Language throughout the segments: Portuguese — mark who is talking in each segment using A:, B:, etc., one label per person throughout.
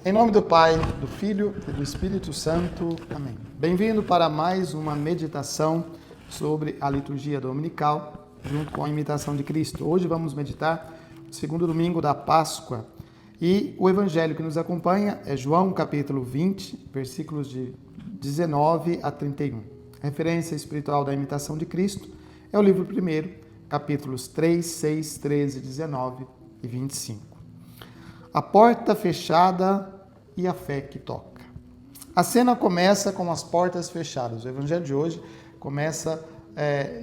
A: Em nome do Pai, do Filho e do Espírito Santo. Amém. Bem-vindo para mais uma meditação sobre a liturgia dominical, junto com a imitação de Cristo. Hoje vamos meditar o segundo domingo da Páscoa. E o evangelho que nos acompanha é João capítulo 20, versículos de 19 a 31. A referência espiritual da imitação de Cristo é o livro 1, capítulos 3, 6, 13, 19 e 25. A porta fechada e a fé que toca. A cena começa com as portas fechadas. O evangelho de hoje começa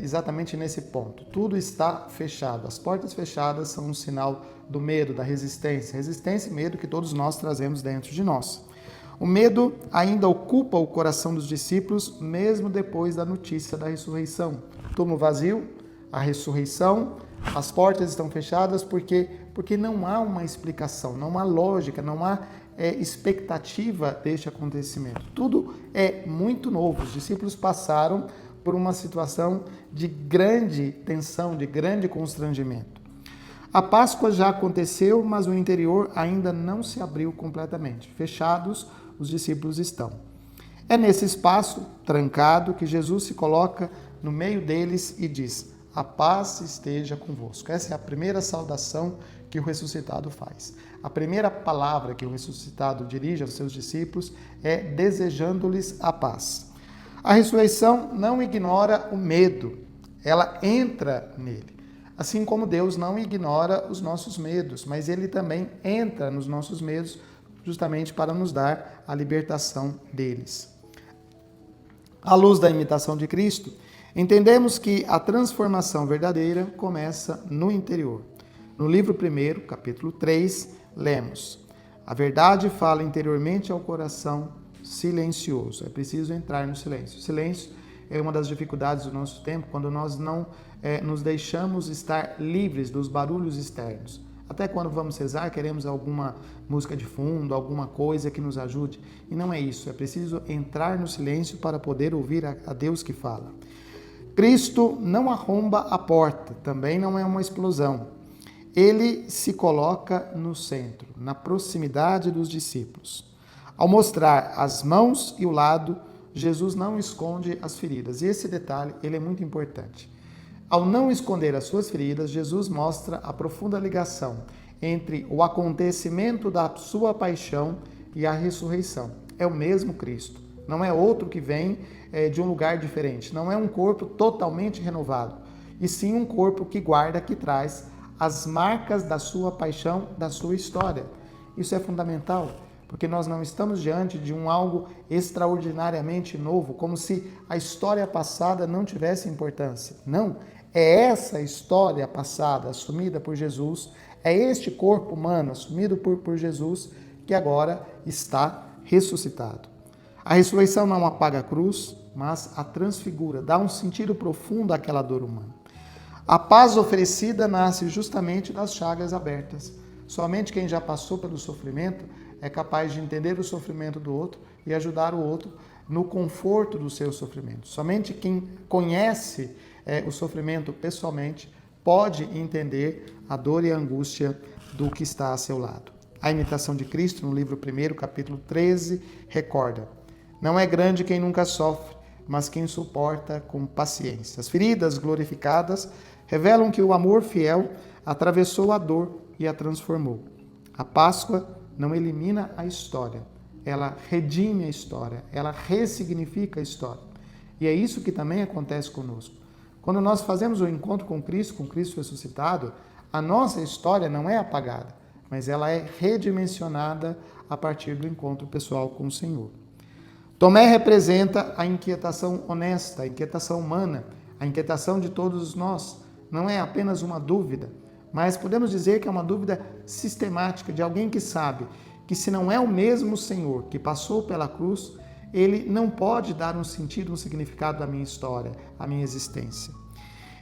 A: exatamente nesse ponto. Tudo está fechado. As portas fechadas são um sinal do medo, da resistência. Resistência e medo que todos nós trazemos dentro de nós. O medo ainda ocupa o coração dos discípulos, mesmo depois da notícia da ressurreição. Túmulo vazio, a ressurreição, as portas estão fechadas porque não há uma explicação, não há lógica, não há expectativa deste acontecimento. Tudo é muito novo. Os discípulos passaram por uma situação de grande tensão, de grande constrangimento. A Páscoa já aconteceu, mas o interior ainda não se abriu completamente. Fechados, os discípulos estão. É nesse espaço trancado que Jesus se coloca no meio deles e diz: a paz esteja convosco. Essa é a primeira saudação que o ressuscitado faz. A primeira palavra que o ressuscitado dirige aos seus discípulos é desejando-lhes a paz. A ressurreição não ignora o medo, ela entra nele. Assim como Deus não ignora os nossos medos, mas ele também entra nos nossos medos justamente para nos dar a libertação deles. À luz da imitação de Cristo, entendemos que a transformação verdadeira começa no interior. No livro 1, capítulo 3, lemos: a verdade fala interiormente ao coração silencioso. É preciso entrar no silêncio. O silêncio é uma das dificuldades do nosso tempo, quando nós não nos deixamos estar livres dos barulhos externos. Até quando vamos rezar, queremos alguma música de fundo, alguma coisa que nos ajude. E não é isso. É preciso entrar no silêncio para poder ouvir a Deus que fala. Cristo não arromba a porta, também não é uma explosão. Ele se coloca no centro, na proximidade dos discípulos. Ao mostrar as mãos e o lado, Jesus não esconde as feridas. E esse detalhe, ele é muito importante. Ao não esconder as suas feridas, Jesus mostra a profunda ligação entre o acontecimento da sua paixão e a ressurreição. É o mesmo Cristo, não é outro que vem de um lugar diferente, não é um corpo totalmente renovado, e sim um corpo que guarda, que traz as marcas da sua paixão, da sua história. Isso é fundamental, porque nós não estamos diante de algo extraordinariamente novo, como se a história passada não tivesse importância. Não, é essa história passada assumida por Jesus, é este corpo humano assumido por Jesus que agora está ressuscitado. A ressurreição não apaga a cruz, mas a transfigura, dá um sentido profundo àquela dor humana. A paz oferecida nasce justamente das chagas abertas. Somente quem já passou pelo sofrimento é capaz de entender o sofrimento do outro e ajudar o outro no conforto do seu sofrimento. Somente quem conhece o sofrimento pessoalmente pode entender a dor e a angústia do que está a seu lado. A imitação de Cristo, no livro 1, capítulo 13, recorda: não é grande quem nunca sofre, mas quem suporta com paciência. As feridas glorificadas revelam que o amor fiel atravessou a dor e a transformou. A Páscoa não elimina a história, ela redime a história, ela ressignifica a história. E é isso que também acontece conosco. Quando nós fazemos o encontro com Cristo ressuscitado, a nossa história não é apagada, mas ela é redimensionada a partir do encontro pessoal com o Senhor. Tomé representa a inquietação honesta, a inquietação humana, a inquietação de todos nós. Não é apenas uma dúvida, mas podemos dizer que é uma dúvida sistemática de alguém que sabe que se não é o mesmo Senhor que passou pela cruz, ele não pode dar um sentido, um significado à minha história, à minha existência.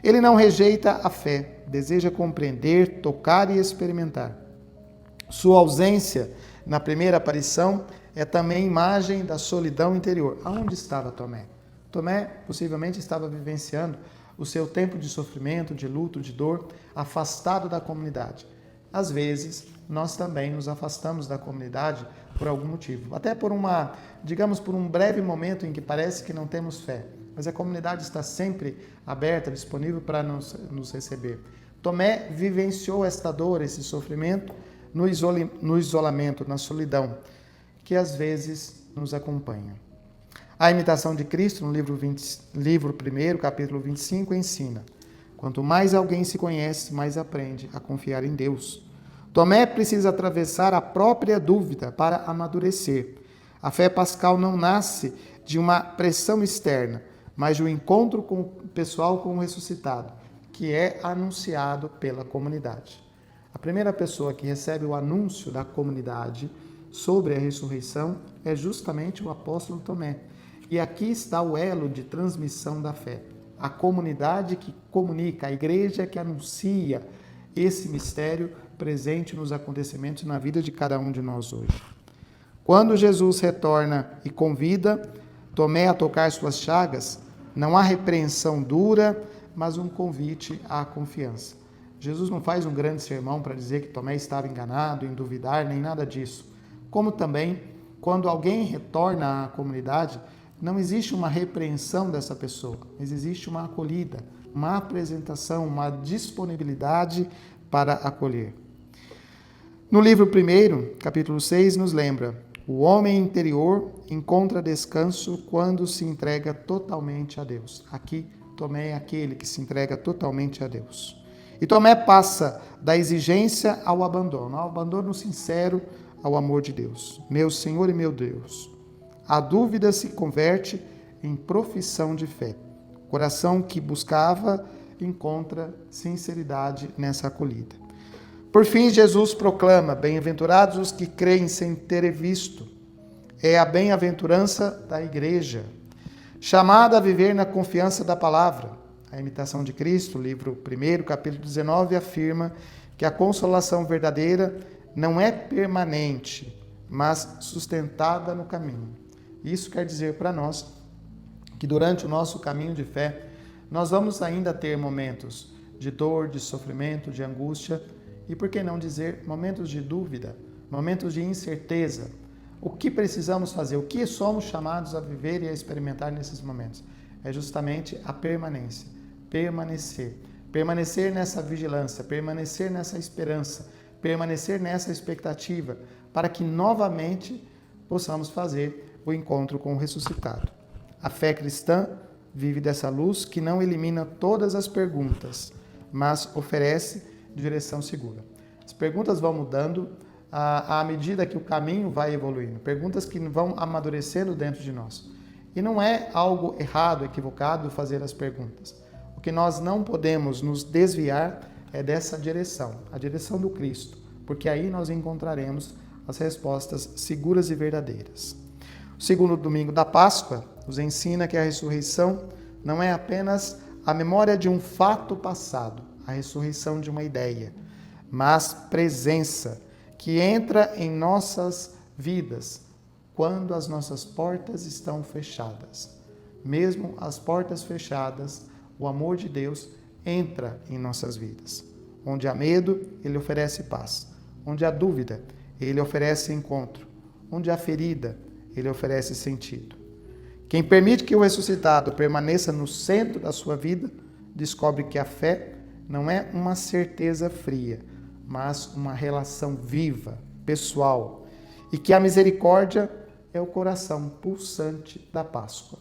A: Ele não rejeita a fé, deseja compreender, tocar e experimentar. Sua ausência na primeira aparição é também imagem da solidão interior. Aonde estava Tomé? Tomé possivelmente estava vivenciando o seu tempo de sofrimento, de luto, de dor, afastado da comunidade. às vezes nós também nos afastamos da comunidade por algum motivo. Até por digamos, por um breve momento em que parece que não temos fé. Mas a comunidade está sempre aberta, disponível para nos receber. Tomé vivenciou esta dor, esse sofrimento, no isolamento, na solidão, que às vezes nos acompanha. A imitação de Cristo, no livro 1, capítulo 25, ensina: quanto mais alguém se conhece, mais aprende a confiar em Deus. Tomé precisa atravessar a própria dúvida para amadurecer. A fé pascal não nasce de uma pressão externa, mas de um encontro pessoal com o ressuscitado, que é anunciado pela comunidade. A primeira pessoa que recebe o anúncio da comunidade sobre a ressurreição é justamente o apóstolo Tomé. E aqui está o elo de transmissão da fé. A comunidade que comunica, a igreja que anuncia esse mistério presente nos acontecimentos na vida de cada um de nós hoje. Quando Jesus retorna e convida Tomé a tocar suas chagas, não há repreensão dura, mas um convite à confiança. Jesus não faz um grande sermão para dizer que Tomé estava enganado, em duvidar, nem nada disso. Como também, quando alguém retorna à comunidade, não existe uma repreensão dessa pessoa, mas existe uma acolhida, uma apresentação, uma disponibilidade para acolher. No livro 1, capítulo 6, nos lembra: o homem interior encontra descanso quando se entrega totalmente a Deus. Aqui, Tomé é aquele que se entrega totalmente a Deus. E Tomé passa da exigência ao abandono sincero ao amor de Deus. Meu Senhor e meu Deus. A dúvida se converte em profissão de fé. O coração que buscava encontra sinceridade nessa acolhida. Por fim, Jesus proclama: bem-aventurados os que creem sem terem visto. É a bem-aventurança da igreja, chamada a viver na confiança da palavra. A imitação de Cristo, livro 1, capítulo 19, afirma que a consolação verdadeira não é permanente, mas sustentada no caminho. Isso quer dizer para nós que durante o nosso caminho de fé, nós vamos ainda ter momentos de dor, de sofrimento, de angústia e, por que não dizer, momentos de dúvida, momentos de incerteza. O que precisamos fazer? O que somos chamados a viver e a experimentar nesses momentos? É justamente a permanência, permanecer nessa vigilância, permanecer nessa esperança, permanecer nessa expectativa, para que novamente possamos fazer o encontro com o ressuscitado. A fé cristã vive dessa luz que não elimina todas as perguntas, mas oferece direção segura. As perguntas vão mudando à medida que o caminho vai evoluindo, perguntas que vão amadurecendo dentro de nós. E não é algo errado, equivocado fazer as perguntas. O que nós não podemos nos desviar é dessa direção, a direção do Cristo, porque aí nós encontraremos as respostas seguras e verdadeiras. O segundo domingo da Páscoa nos ensina que a ressurreição não é apenas a memória de um fato passado, a ressurreição de uma ideia, mas presença que entra em nossas vidas quando as nossas portas estão fechadas. Mesmo as portas fechadas, o amor de Deus entra em nossas vidas. Onde há medo, Ele oferece paz. Onde há dúvida, Ele oferece encontro. Onde há ferida, Ele oferece sentido. Quem permite que o ressuscitado permaneça no centro da sua vida, descobre que a fé não é uma certeza fria, mas uma relação viva, pessoal, e que a misericórdia é o coração pulsante da Páscoa.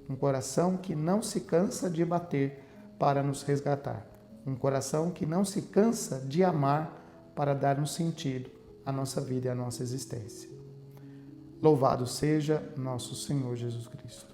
A: Um coração que não se cansa de bater para nos resgatar. Um coração que não se cansa de amar para dar um sentido à nossa vida e à nossa existência. Louvado seja nosso Senhor Jesus Cristo.